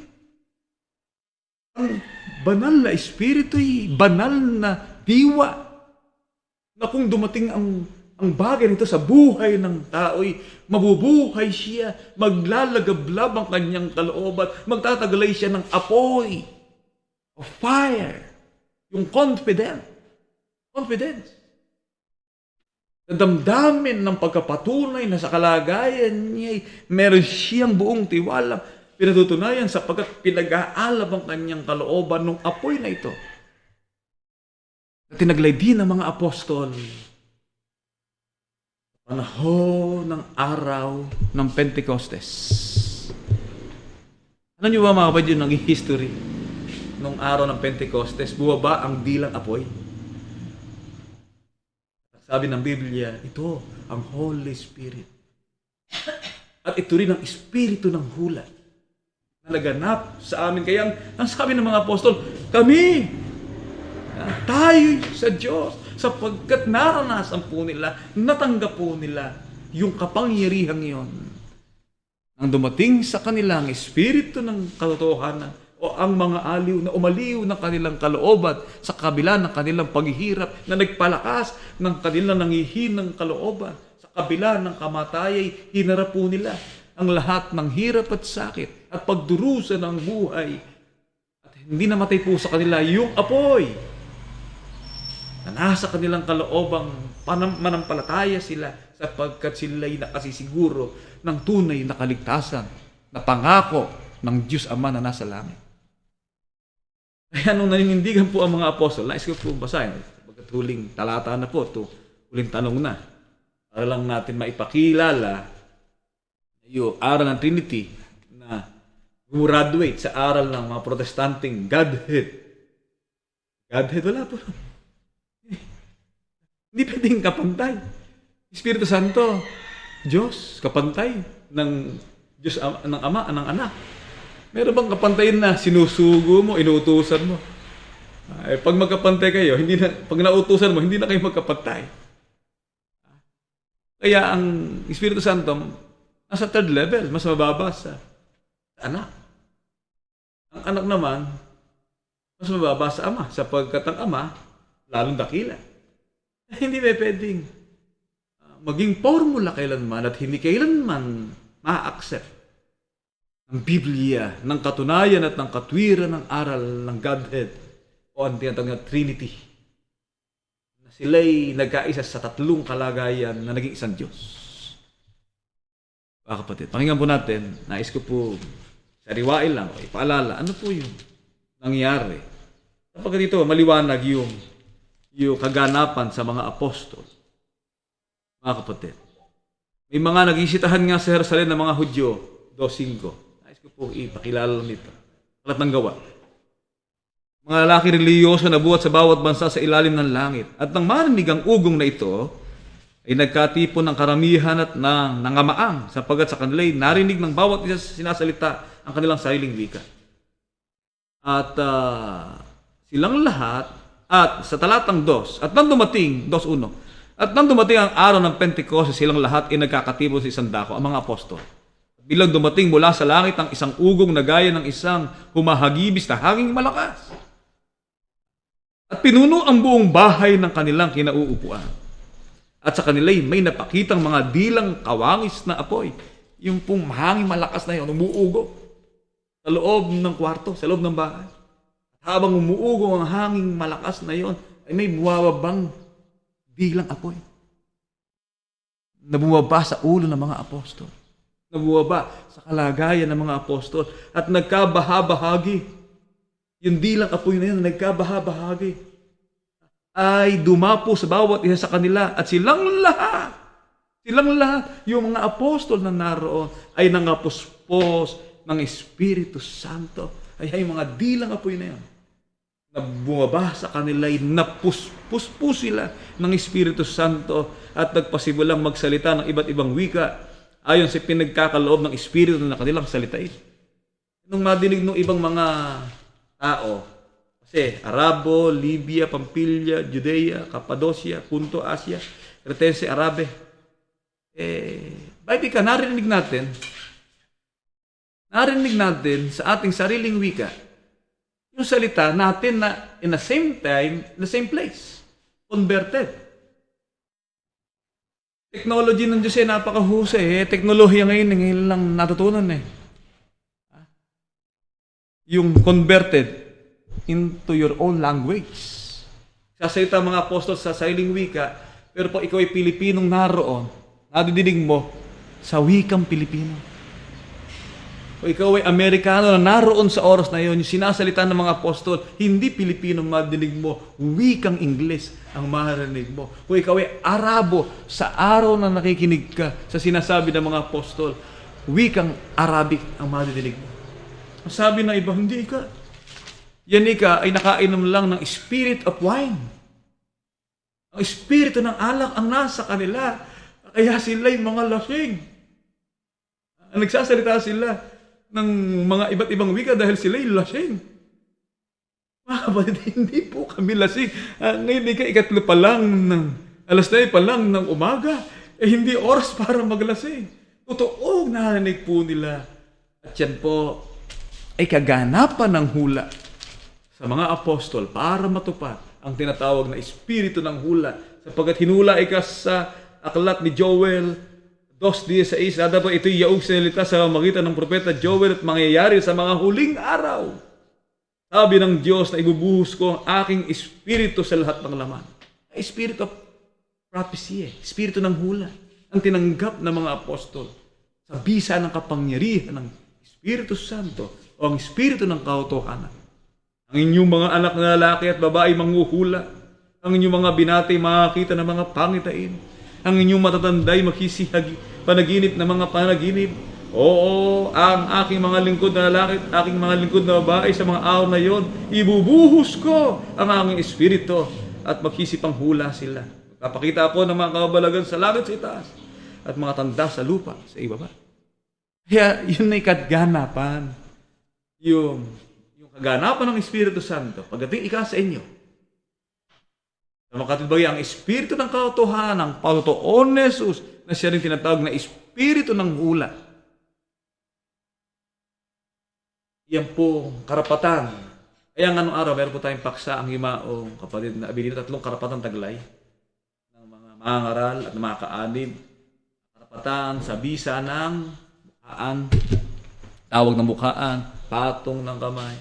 Ang banal na Espiritu ay banal na diwa. Na kung dumating ang bagay nito sa buhay ng tao'y mabubuhay siya, maglalagablab ang kanyang kalooban, magtataglay siya ng apoy, of fire, yung confidence. Nadamdamin ng pagkapatunay na sa kalagayan niya, meron siyang buong tiwala, pinatutunayan sapagkat pinag-aalab ang kanyang kalooban ng apoy na ito. Tinaglay din ng mga apostol. panahon ng araw ng Pentecostes. Ano nyo ba mga kapatid yung naging history? Nung araw ng Pentecostes, buwaba ang dilang apoy. Sabi ng Biblia, ito ang Holy Spirit. At ito rin ang Espiritu ng hula na naganap sa amin. Kaya ang sabi ng mga apostol, kami, tayo sa Diyos, sapagkat naranasan po nila, natanggap po nila yung kapangyarihang yon. Nang dumating sa kanilang Espiritu ng katotohanan, o ang mga aliw na umaliw ng kanilang kalooban sa kabila ng kanilang paghihirap na nagpalakas ng kanilang nangihinang kalooban sa kabila ng kamatayay, hinarap po nila ang lahat ng hirap at sakit at pagdurusa ng buhay. At hindi namatay po sa kanila yung apoy na nasa kanilang kaloobang manampalataya sila sapagkat sila'y nakasisiguro ng tunay na kaligtasan na pangako ng Diyos Ama na nasa langit. Kaya nung naninindigan po ang mga apostol, nais ko po basahin, pagkat huling talata na po, ito, huling tanong na, para lang natin maipakilala yung aral ng Trinity na graduate sa aral ng mga protestanting Godhead. Godhead, wala po. Hindi pwedeng kapantay. Espiritu Santo, Diyos, kapantay ng Diyos, ng Ama, ng Anak. Meron bang kapantayin na sinusugo mo, inuutusan mo? Pag magkapantay kayo, pag nautusan mo, hindi na kayo magkapantay. Kaya ang Espiritu Santo, nasa third level, mas mababa sa anak. Ang anak naman, mas mababa sa Ama, sapagkat ang Ama, lalong dakila. Hindi ba pwedeng maging formula kailanman at hindi kailanman ma-accept ang Biblia ng katunayan at ng katwiran ng aral ng Godhead o ang tinatawag na Trinity. Na sila'y nagkaisa sa tatlong kalagayan na naging isang Diyos. Mga kapatid, pakinggan po natin, nais ko po sariwain lang o ipaalala, ano po yung nangyari? Kapag dito, maliwanag yung kaganapan sa mga apostol. Mga kapatid, may mga nagisitahan nga sa Jerusalem ng mga Hudyo, 2:5. Nais ko po ipakilala nito. Kalat ng gawa. Mga lalaki reliyoso na buhat sa bawat bansa sa ilalim ng langit. At nang marinig ang ugong na ito, ay nagkatipon ng karamihan at nangamaang sapagkat sa kanila'y narinig ng bawat isa sinasalita ang kanilang sariling wika. At silang lahat, at sa talatang 2, at nang dumating, 2:1, at nang dumating ang araw ng Pentecostes, silang lahat ay nagkakatipon sa isang dako, ang mga apostol. Bilang dumating mula sa langit ang isang ugong na gaya ng isang humahagibis na hanging malakas. At pinuno ang buong bahay ng kanilang kinauupuan. At sa kanila'y may napakitang mga dilang kawangis na apoy. Yung pong hanging malakas na yun, umuugo sa loob ng kwarto, sa loob ng bahay. At habang umuugo ang hanging malakas na yon, ay may buwabang dilang apoy na bumaba sa ulo ng mga apostol. Nabuwaba sa kalagayan ng mga apostol at nagkabahabahagi. Yung dilang apoy na yun, nagkabahabahagi. Ay dumapo sa bawat isa sa kanila at silang lahat, yung mga apostol na naroon ay nangapuspos ng Espiritu Santo. Ay mga dilang apoy na yun. Na bumaba sa kanila ay napuspos sila ng Espiritu Santo at nagpasimulang magsalita ng iba't ibang wika ayon sa pinagkakaloob ng Espiritu na kanilang salitain. Nung madinig ng ibang mga tao, kasi Arabo, Libya, Pampilya, Judea, Cappadocia, Punto, Asia, Cretense, Arabe, Bible ka, narinig natin sa ating sariling wika, yung salita natin na in the same time, in the same place, converted. Technology ng Diyos napakahusay. Teknolohiya ngayon lang natutunan Yung converted into your own language. Sasalita mga apostol sa sariling wika, pero pag ikaw ay Pilipinong naroon, nadidinig mo sa wikang Pilipino. o ikaw ay Amerikano na naroon sa oras na yon, yung sinasalita ng mga apostol, hindi Pilipino madinig mo, wikang Ingles ang marinig mo. O ikaw ay Arabo, sa araw na nakikinig ka sa sinasabi ng mga apostol, wikang Arabic ang marinig mo. Sabi ng iba, hindi ka. Yan ay nakainom lang ng spirit of wine. Ang espiritu ng alak ang nasa kanila. Kaya sila'y mga lasing. Nagsasalita sila ng mga iba't ibang wika dahil sila'y lasing. Mga kapatid, hindi po kami lasing. Ngayon ikatlo pa lang ng alas 9 pa lang ng umaga. Hindi oras para maglasing. Totoo narinig po nila. At yan po ay kaganapan ng hula sa mga apostol para matupad ang tinatawag na espiritu ng hula. Sapagkat hinula ka sa aklat ni Joel 2:16, dapat ito'y yaong sinilita sa magitan ng propeta Joel at mangyayari sa mga huling araw. Sabi ng Diyos na ibubuhos ko ang aking espiritu sa lahat ng laman. Spirit of prophecy, espiritu ng hula, ang tinanggap ng mga apostol sa bisa ng kapangyarihan ng Espiritu Santo o ang espiritu ng katotohanan. Ang inyong mga anak na lalaki at babae manghuhula, ang inyong mga binatay makakita ng mga pangitain, ang inyong matatanday makisihagi panaginip ng mga panaginip. Oo, ang aking mga lingkod na lalaki at aking mga lingkod na babae sa mga araw na yon, ibubuhos ko ang aking espiritu at makisipang hula sila. Kapakita ako ng mga kabalagan sa langit sa itaas at mga tanda sa lupa sa ibaba. Kaya yun ay kaganapan. Yung kaganapan ng Espiritu Santo pagdating sa inyo. Sa mga katibagay, ang Espiritu ng katotohanan, ang patotoon ni Jesus na siya rin tinatawag na Espiritu ng hula. Yan po karapatan. Kaya anong araw, meron po tayong paksa ang himaong kapatid na abilito, 3 karapatan taglay ng mga mangaral at mga kaanib. Karapatan sa bisa ng mukhaan, tawag ng mukhaan, patong ng kamay,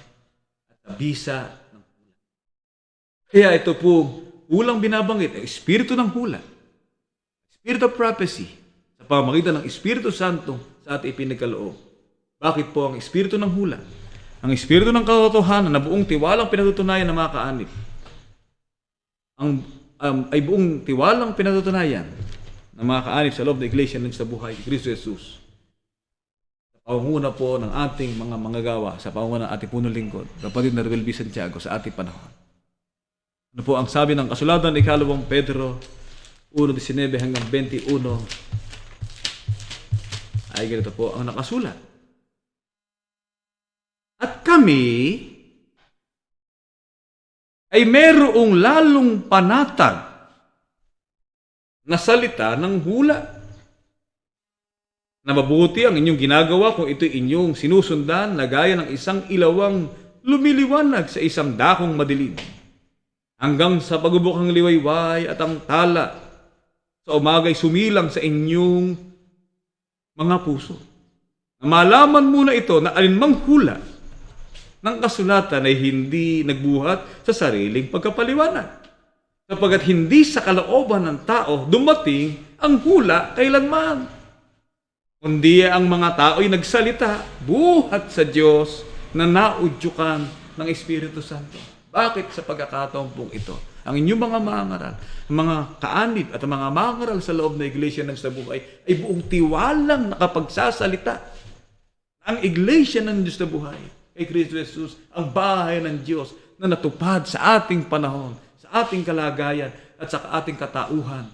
at sa bisa ng hula. Kaya ito po, hulang binabanggit, ang Espiritu ng hula, Spirit of prophecy, sa pamamagitan ng Espiritu Santo sa ating ipinagkaloob. Bakit po ang Espiritu ng hula? Ang Espiritu ng katotohanan na buong tiwalang pinatutunayan ng mga kaanib. Ay buong tiwalang pinatutunayan ng mga kaanib sa loob ng Iglesia ng sa buhay ni Kristo Jesus. Sa pangunguna po ng ating mga manggagawa, sa pangunguna ng ating punong lingkod, kapatid na Ruel B. Santiago sa ating panahon. Ano po ang sabi ng kasulatan ni Ikalawang Pedro 1:19 hanggang 21? Ay ganito po ang nakasulat. At kami ay merong lalong panatag na salita ng hula. Na mabuti ang inyong ginagawa kung ito inyong sinusundan na gaya ng isang ilawang lumiliwanag sa isang dakong madilim. Hanggang sa pagbubukang liwayway at ang tala sa umaga'y sumilang sa inyong mga puso. Na malaman muna ito na alinmang hula ng kasulatan ay hindi nagbuhat sa sariling pagkapaliwanag. Sapagkat hindi sa kalooban ng tao dumating ang hula kailanman. Kundi ang mga tao ay nagsalita buhat sa Diyos na naudyukan ng Espiritu Santo. Bakit sa pagkakataon pong ito? Ang inyong mga mangaral, mga kaanib at mga mangaral sa loob ng Iglesia ng sa buhay ay buong tiwalang nakapagsasalita. Ang Iglesia ng Diyos na buhay kay Kristo Jesus, ang bahay ng Diyos na natupad sa ating panahon, sa ating kalagayan at sa ating katauhan.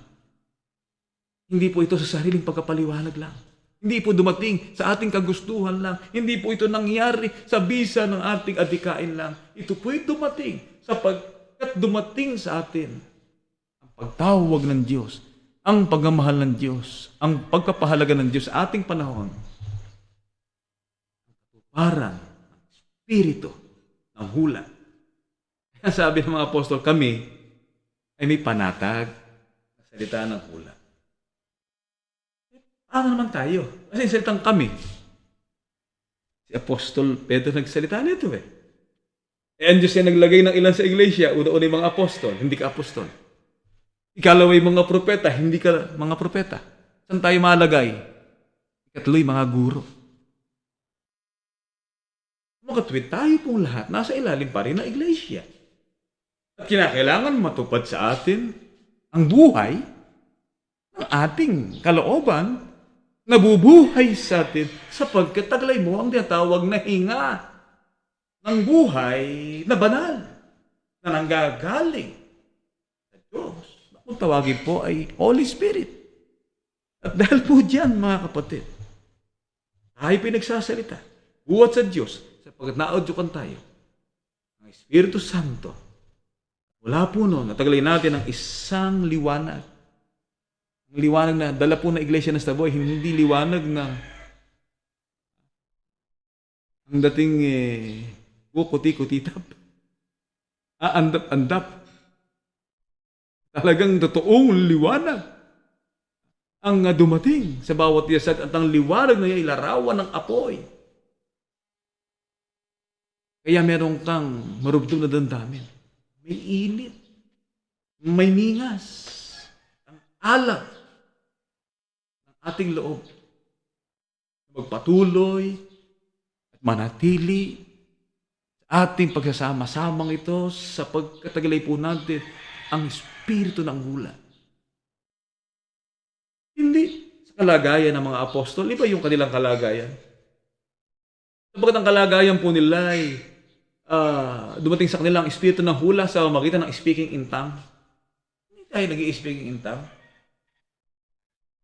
Hindi po ito sa sariling pagkapaliwanag lang. Hindi po dumating sa ating kagustuhan lang. Hindi po ito nangyari sa bisa ng ating adikain lang. Ito po'y dumating sapagkat dumating sa atin ang pagtawag ng Diyos, ang pagmamahal ng Diyos, ang pagkapahalaga ng Diyos sa ating panahon. Parang Espiritu ng hula. Kaya sabi ng mga apostol, kami ay may panatag na salita ng hula. Ano naman tayo? Kasi salitang kami. Si Apostol Pedro nagsalita nito eh. Ang Diyos yan naglagay ng ilan sa iglesia, una-una yung mga apostol, hindi ka apostol. Ikalawa yung mga propeta, hindi ka mga propeta. Saan tayo malagay? Ikatloy, mga guro. makatwid tayo pong lahat nasa ilalim pa rin ng iglesia. At kinakailangan matupad sa atin ang buhay ng ating kalooban, nabubuhay sa atin sapagkat taglay mo ang tinatawag na hinga ng buhay na banal na nanggagaling sa Diyos. Kung tawagin po ay Holy Spirit. At dahil po diyan, mga kapatid, tayo pinagsasalita, buhat sa Diyos, sapagkat naudyukan tayo ng Espiritu Santo. Wala po noon, natagalay natin ang isang liwanag. Ang liwanag na dala po ng Iglesia ng Staboy, hindi liwanag ng ang dating kuti-kutitap. Andap-andap. Talagang totoong liwanag ang dumating sa bawat yasag at ang liwanag na yan ilarawan ng apoy. Kaya meron kang marubdog na damdamin. May init. May mingas. Ang alab ng ating loob. Magpatuloy at manatili sa ating pagsasama-samang ito sa pagkatagalay po natin ang espiritu ng hula. Hindi sa kalagayan ng mga apostol, iba yung kanilang kalagayan. Sapagkat ang kalagayan po nila ay dumating sa kanilang espiritu ng hula sa magitan ng speaking in tongue. Hindi tayo nag-i-speaking in tongue.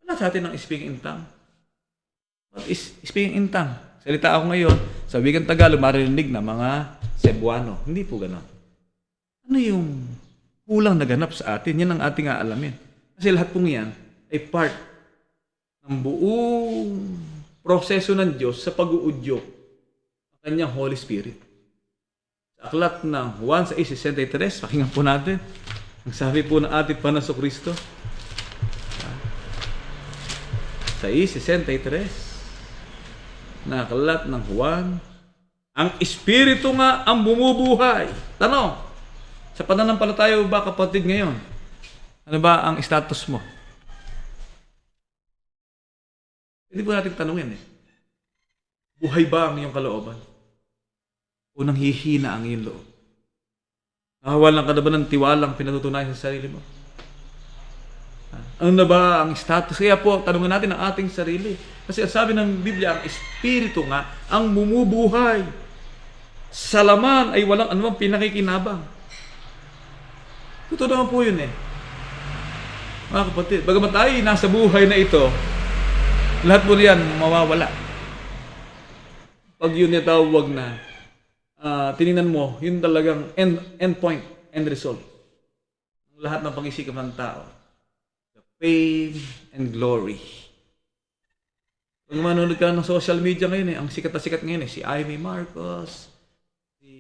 Wala sa atin ng speaking in tongue. What is speaking in tongue? Salita ako ngayon, sa wikang Tagalog, marinig na mga Cebuano. Hindi po gano'n. Ano yung kulang naganap sa atin? Yan ang ating aalamin. Kasi lahat pong yan ay part ng buong proseso ng Diyos sa pag-uudyok ng kanyang Holy Spirit. Sa aklat ng Juan 6:63, pakinggan po natin ang sabi po ng ating Panginoong Kristo. 6:63 na aklat ng Juan, ang Espiritu nga ang bumubuhay. Tanong, sa pananampalataya ba kapatid ngayon? Ano ba ang status mo? Hindi po natin tanungin buhay ba ang iyong kalooban? O nang hihina ang iyong loob? Nakawalan ka na ba ng tiwalang pinatutunayan sa sarili mo? Ano na ba ang status? Kaya po, tanungin natin ang ating sarili. Kasi sabi ng Biblia, ang Espiritu nga ang bumubuhay. Sa laman ay walang anumang pinakikinabang. Totoo naman po yun Mga kapatid, bagamat tayo nasa buhay na ito, lahat po niyan mawawala. Pag yun natawag na, tinignan mo, yun talagang end point, end result. Lahat ng pag-isikap ng tao. The fame and glory. Pag manonood ka ng social media ngayon, ang sikat na sikat ngayon, si Amy Marcos, si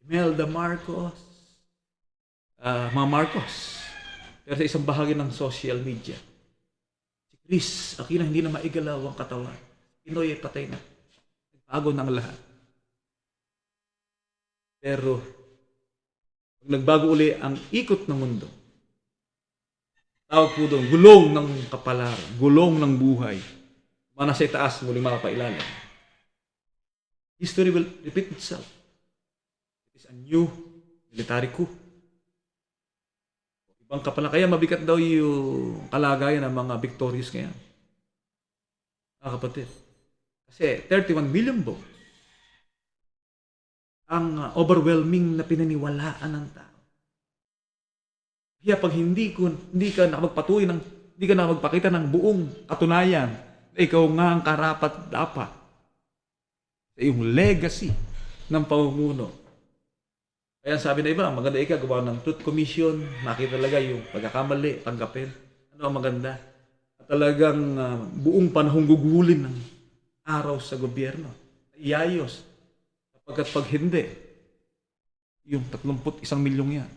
Imelda Marcos, mga Marcos. Pero sa isang bahagi ng social media, si Chris Aquino hindi na maigalaw ang katawan. Pinoy ay patay na. Nagbago ng lahat. Pero, pag nagbago uli ang ikot ng mundo, tawag po doon, gulong ng kapalaran, gulong ng buhay. Mana sa itaas, muling mapailalim. History will repeat itself. It is a new military coup. Ibang kapala, kaya mabigat daw yung kalagayan ng mga victorious ngayon. Mga kapatid. Kasi 31 million votes ang overwhelming na pinaniwalaan ng tao. Kaya pag hindi ka nakapagpakita ng buong katunayan na ikaw nga ang karapat-dapat sa iyong legacy ng pamumuno. Kaya sabi na iba, maganda gawa ng Truth Commission, makita talaga yung pagkakamali, tanggapin. Ano ang maganda? At talagang buong panahong gugulin ng araw sa gobyerno. Iayos. Sapagkat pag hindi, yung 31 milyong yan,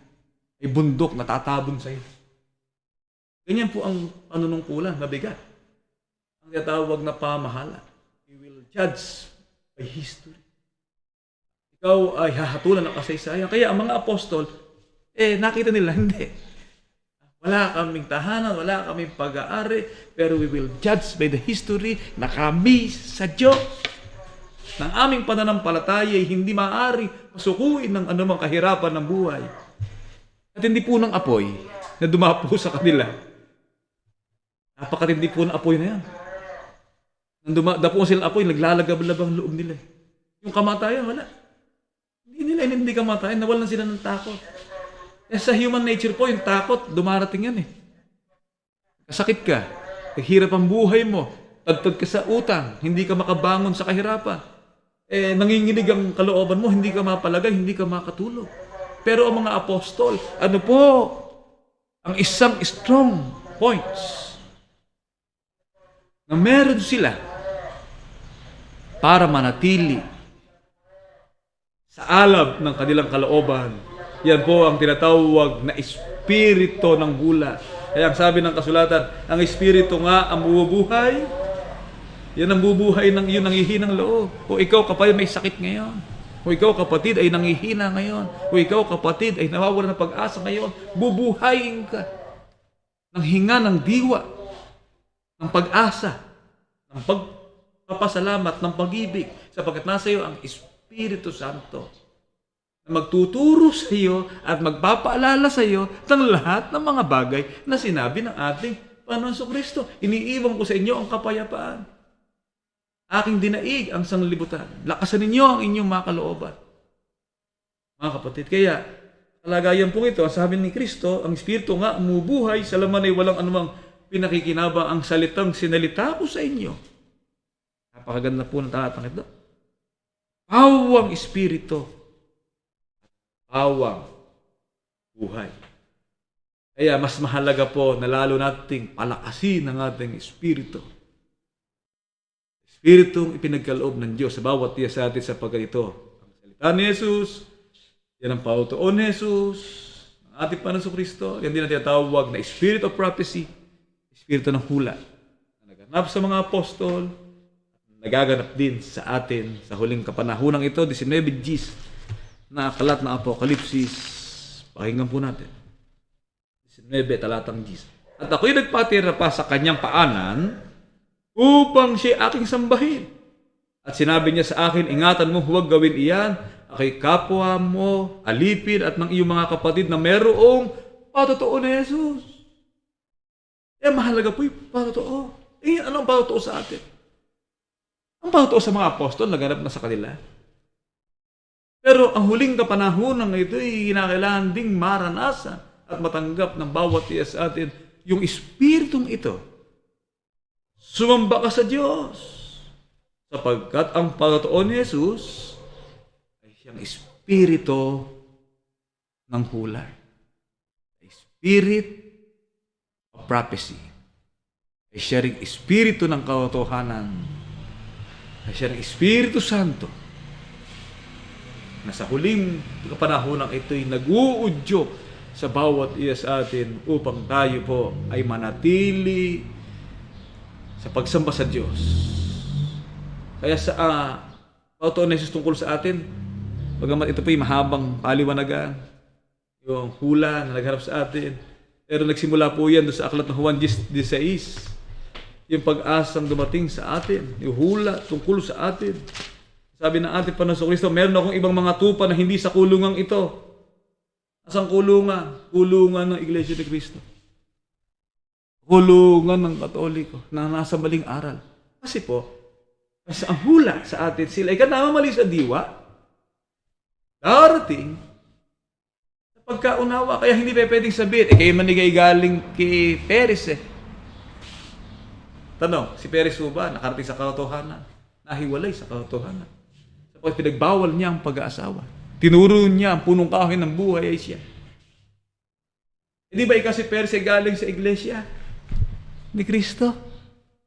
ay bundok na tatabon sa iyo. Ganyan po ang panunungkulan, mabigat. Ang tinatawag na pamahala. We will judge by history. Ikaw ay hahatulan ng kasaysayan. Kaya ang mga apostol, nakita nila, hindi. Wala kaming tahanan, wala kaming pag-aari, pero we will judge by the history na kami sa Diyos. ng aming pananampalataya ay hindi maaari pasukuin ng anumang kahirapan ng buhay. At hindi po ng apoy na dumapo sa kanila. Napakatindi po ng apoy na yan. Nang dapo sila apoy, naglalagab-lab ang loob nila. Yung kamatayan, wala. Hindi nila inindi kamatayan, nawalan sila ng takot. Eh, sa human nature po, yung takot, dumarating yan eh. Kasakit ka, hirap ang buhay mo, tagtad ka sa utang, hindi ka makabangon sa kahirapan. Eh, nanginginig ang kalooban mo, hindi ka mapalagay, hindi ka makatulog. Pero ang mga apostol, ano po, ang isang strong points na meron sila para manatili sa alab ng kanilang kalooban. Yan po ang tinatawag na espiritu ng hula. Kaya ang sabi ng kasulatan, ang espiritu nga ang bubuhay, yan ang bubuhay ng iyong nangihinang loob. Kung ikaw kapatid may sakit ngayon, kung ikaw kapatid ay nangihina ngayon, kung ikaw kapatid ay nawawala ng pag-asa ngayon, bubuhayin ka ng hinga ng diwa, ng pag-asa, ng pagpapasalamat, ng pag-ibig, sapagkat nasa iyo ang Espiritu Santo na magtuturo sa iyo at magpapaalala sa iyo ng lahat ng mga bagay na sinabi ng ating Panginoon Kristo. Iniiwan ko sa inyo ang kapayapaan. Aking dinaig ang sanglibutan. Lakasan ninyo ang inyong mga kalooban. Mga kapatid, kaya kalagayan po ito, sabi ni Kristo, ang Espiritu nga umubuhay, sa laman ay walang anumang pinakikinabang ang salitang sinalita ko sa inyo. Napakaganda po ng talatang ito. Pawang Espiritu, pawang buhay. Kaya mas mahalaga po na lalo nating palakasin ang ating Espiritu. Espiritong ipinagkaloob ng Diyos sa bawat tiya sa atin sapagkat ito. Ang salita ni Jesus, yan ang pautuon ni Jesus, ng ating Panginoon Kristo, yan din ang tinatawag na Spirit of Prophecy, Espiritu ng hula, na naganap sa mga apostol, nagaganap din sa atin sa huling kapanahunang ito, 19 Gs na aklat ng Apokalipsis. Pakinggan po natin. 19 talatang Gs. At ako'y nagpatira pa sa kanyang paanan upang siya aking sambahin. At sinabi niya sa akin, ingatan mo, huwag gawin iyan. Ako'y kapwa mo, alipin at ng iyong mga kapatid na merong patotoo ni Jesus. Eh, mahalaga po yung patotoo. Eh, anong patotoo sa atin? Ang patotoo sa mga apostol, naganap na sa kanila. Pero ang huling kapanahon ito ay kinakailangan ding maranasan at matanggap ng bawat iya sa atin yung Espiritong ito. Sumamba ka sa Diyos sapagkat ang patotoo ni Jesus ay siyang Espiritu ng hula. Spirit of prophecy. Ay siya ring Espiritu ng katotohanan. Ay siya ring Espiritu Santo na sa huling kapanahon ito'y nag-uudyok sa bawat iya sa atin upang tayo po ay manatili sa pagsamba sa Diyos. Kaya sa patotoo ni Jesus tungkol sa atin, bagamat ito po'y mahabang paliwanagan, yung hula na nagharap sa atin, pero nagsimula po yan doon sa aklat ng Juan 16, yung pag-asang dumating sa atin, yung hula tungkol sa atin. Sabi ng ating Panginoon Kristo, meron akong ibang mga tupa na hindi sa kulungang ito. Asang kulungan? Kulungan ng Iglesia ni Cristo. Kulungan ng Katoliko na nasa maling aral. Kasi po, kasi ang hula sa atin, sila ay kanamamali sa diwa, darating sa pagkaunawa. Kaya hindi pa pwedeng sabihin, kayo manigay galing kay Peres Tanong, si Peres ba nakarating sa katotohanan? Nahiwalay sa katotohanan. Sapagkat pinagbawal niya ang pag-aasawa. Tinuro niya ang punong kahoy ng buhay ay siya. Hindi ba ikaw si Peres galing sa iglesia ni Kristo?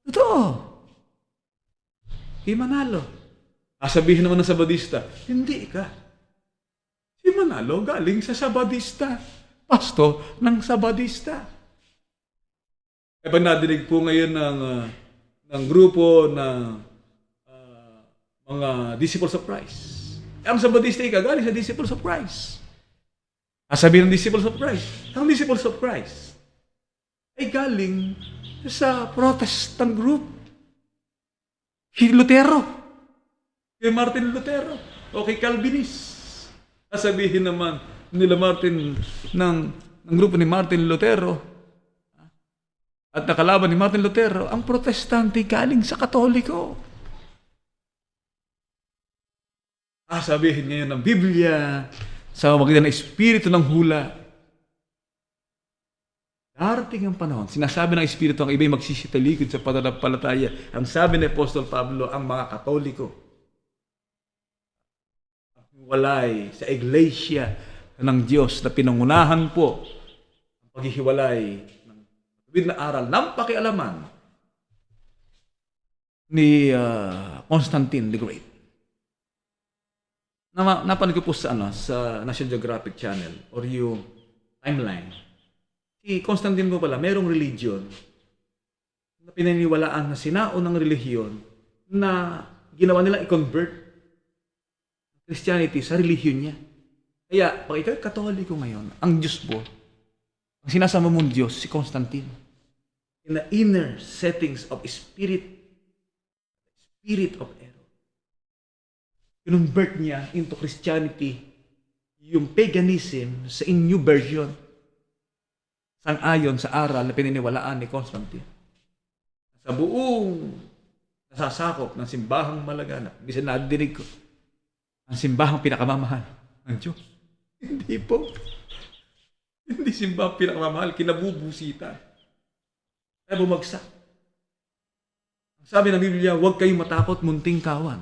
Totoo. Di Manalo. Sabihin naman ng Sabadista, hindi ka. Si Manalo galing sa Sabadista. Pasto ng Sabadista. Kapag nadinig po ngayon ng grupo na mga Disciples of Christ. Ang Sabadista galing sa Disciples of Christ. Sabihin ng Disciples of Christ, ang Disciples of Christ ay galing sa Protestant group. Lutero. kay Martin Lutero o kay Calvinist. Sasabihin naman nila Martin ng grupo ni Martin Lutero at nakalaban ni Martin Lutero, ang protestante galing sa Katoliko. Sabihin ngayon ng Biblia, sa magitan ng Espiritu ng hula, darating ang panahon, sinasabi ng Espiritu ang iba'y magsisitalikod sa pananampalataya. Ang sabi ni Apostol Pablo, ang mga Katoliko, walay sa iglesia ng Diyos na pinangunahan po ang paghihiwalay ng matuwid na aral ng pakialaman ni Constantine the Great. Napanood ko po sa National Geographic Channel or yung timeline. Si Constantine po pala, merong religion na pinaniwalaan na sinao ng relihiyon na ginawa nila i-convert Christianity sa relihiyon niya. Kaya, pag ikaw Katoliko ngayon, ang Diyos po, ang sinasama mong Diyos, si Constantine. In the inner settings of spirit of error. Convert niya into Christianity yung paganism sa new version sang-ayon sa aral na pininiwalaan ni Constantine. Sa buong nasasakop ng simbahang malaganap, bisan nadidinig ko, ang simbahang pinakamamahal ng Diyos. Hindi po. Hindi simbahang pinakamamahal, kinabubusitan. Kaya bumagsak. Ang sabi ng Biblia, huwag kayong matakot, munting kawan.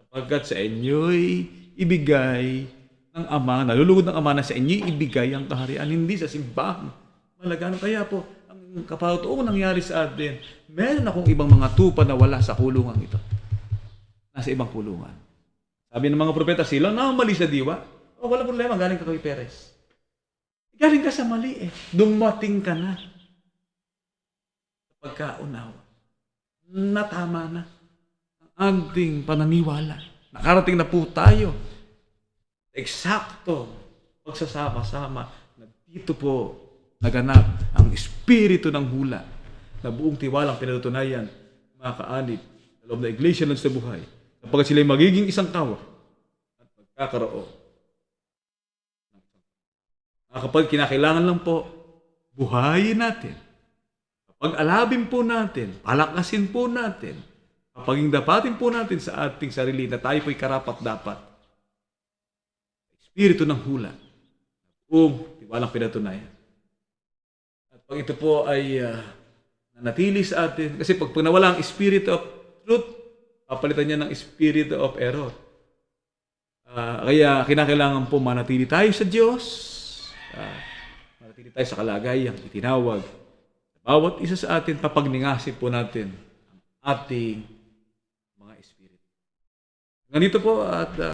Sapagkat sa inyo'y ibigay ng Ama, nalulugod ng Ama na sa inyo'y ibigay ang kaharian, hindi sa simbahang malaganap. Kaya po, ang kapatoong nangyari sa atin, meron akong ibang mga tupa na wala sa kulungan ito. Nasa ibang kulungan. Sabi ng mga propeta, sila mali sa diwa. Wala problema, galing ka kay Perez. Galing ka sa mali eh. Dumating ka na. Sa pagkaunawa. Natama na ang ating pananiwala. Nakarating na po tayo. Eksakto. Pagsasama-sama. Na dito po naganap ang espiritu ng hula na buong tiwalang pinatutunayan mga kaanib sa loob na iglesia ng sa buhay. Kapag sila'y magiging isang kawa at magkakaroon. Kapag kinakailangan lang po, buhayin natin. Kapag alabin po natin, palakasin po natin, kapag dapatin po natin sa ating sarili na tayo po'y karapat-dapat. Espiritu ng hula, tiwalang pinatunayan. At pag ito po ay nanatili sa atin, kasi pag nawala ang spirit of truth, papalitan niya ng spirit of error. Kaya kinakailangan po manatili tayo sa Diyos, manatili tayo sa kalagayang itinawag. Bawat isa sa atin, papagningasin po natin ang ating mga espiritu. Ganito po at